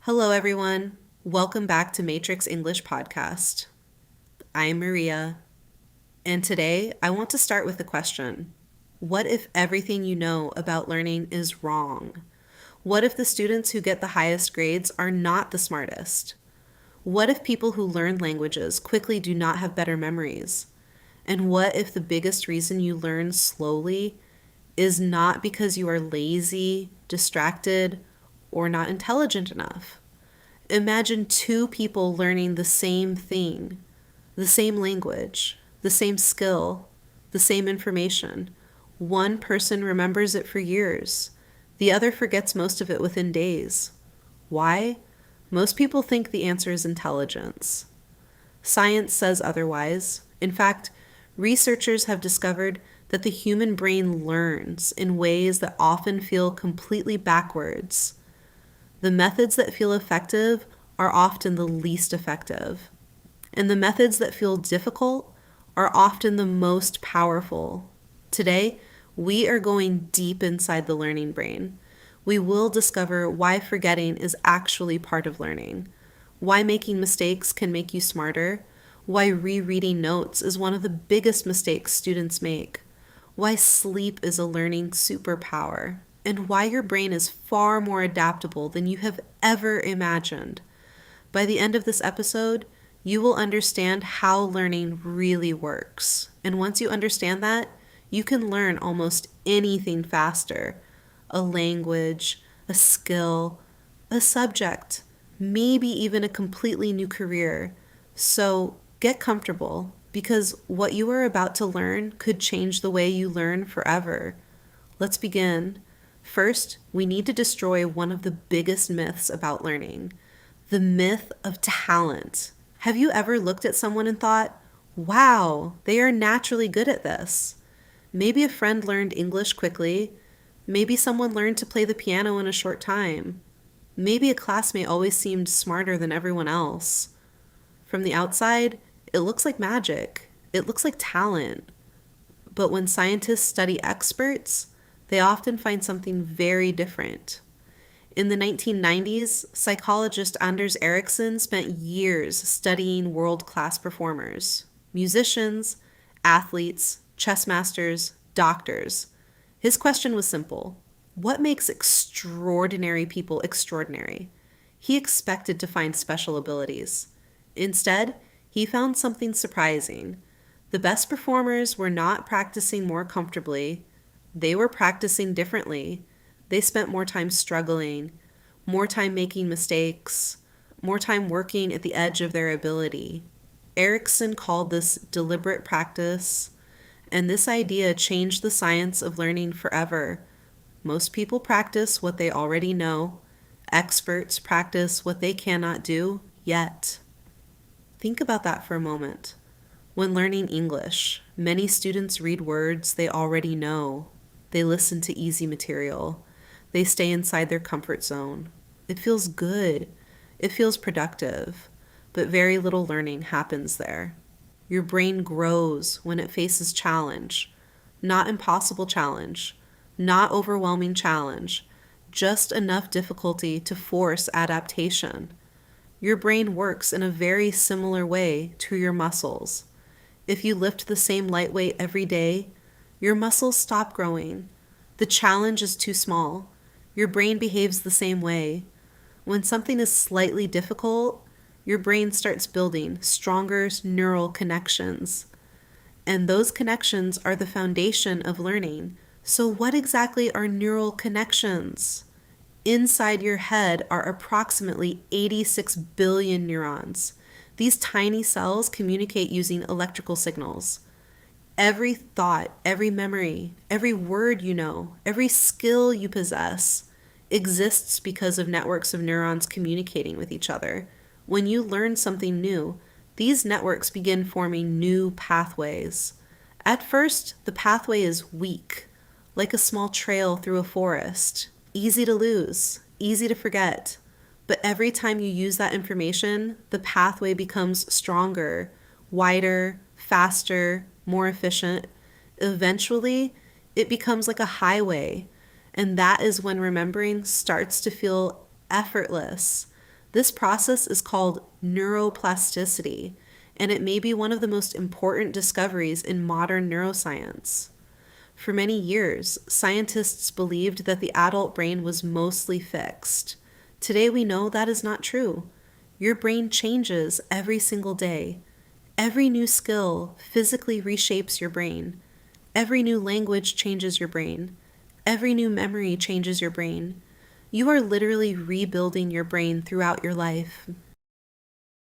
Hello, everyone. Welcome back to Matrix English Podcast. I'm Maria, and today I want to start with a question. What if everything you know about learning is wrong? What if the students who get the highest grades are not the smartest? What if people who learn languages quickly do not have better memories? And what if the biggest reason you learn slowly is not because you are lazy, distracted, or not intelligent enough? Imagine two people learning the same thing, the same language, the same skill, the same information. One person remembers it for years. The other forgets most of it within days. Why? Most people think the answer is intelligence. Science says otherwise. In fact, researchers have discovered that the human brain learns in ways that often feel completely backwards. The methods that feel effective are often the least effective, and the methods that feel difficult are often the most powerful. Today, we are going deep inside the learning brain. We will discover why forgetting is actually part of learning, why making mistakes can make you smarter, why rereading notes is one of the biggest mistakes students make, why sleep is a learning superpower, and why your brain is far more adaptable than you have ever imagined. By the end of this episode, you will understand how learning really works. And once you understand that, you can learn almost anything faster. A language, a skill, a subject, maybe even a completely new career. So get comfortable because what you are about to learn could change the way you learn forever. Let's begin. First, we need to destroy one of the biggest myths about learning, the myth of talent. Have you ever looked at someone and thought, wow, they are naturally good at this? Maybe a friend learned English quickly. Maybe someone learned to play the piano in a short time. Maybe a classmate always seemed smarter than everyone else. From the outside, it looks like magic. It looks like talent. But when scientists study experts, they often find something very different. In the 1990s, psychologist Anders Ericsson spent years studying world-class performers, musicians, athletes, chess masters, doctors. His question was simple: what makes extraordinary people extraordinary? He expected to find special abilities. Instead, he found something surprising. The best performers were not practicing more comfortably. They were practicing differently. They spent more time struggling, more time making mistakes, more time working at the edge of their ability. Erickson called this deliberate practice, and this idea changed the science of learning forever. Most people practice what they already know. Experts practice what they cannot do yet. Think about that for a moment. When learning English, many students read words they already know. They listen to easy material. They stay inside their comfort zone. It feels good. It feels productive. But very little learning happens there. Your brain grows when it faces challenge. Not impossible challenge. Not overwhelming challenge. Just enough difficulty to force adaptation. Your brain works in a very similar way to your muscles. If you lift the same light weight every day, your muscles stop growing. The challenge is too small. Your brain behaves the same way. When something is slightly difficult, your brain starts building stronger neural connections. And those connections are the foundation of learning. So what exactly are neural connections? Inside your head are approximately 86 billion neurons. These tiny cells communicate using electrical signals. Every thought, every memory, every word you know, every skill you possess exists because of networks of neurons communicating with each other. When you learn something new, these networks begin forming new pathways. At first, the pathway is weak, like a small trail through a forest, easy to lose, easy to forget. But every time you use that information, the pathway becomes stronger, wider, faster, more efficient. Eventually, it becomes like a highway, and that is when remembering starts to feel effortless. This process is called neuroplasticity, and it may be one of the most important discoveries in modern neuroscience. For many years, scientists believed that the adult brain was mostly fixed. Today we know that is not true. Your brain changes every single day. Every new skill physically reshapes your brain. Every new language changes your brain. Every new memory changes your brain. You are literally rebuilding your brain throughout your life,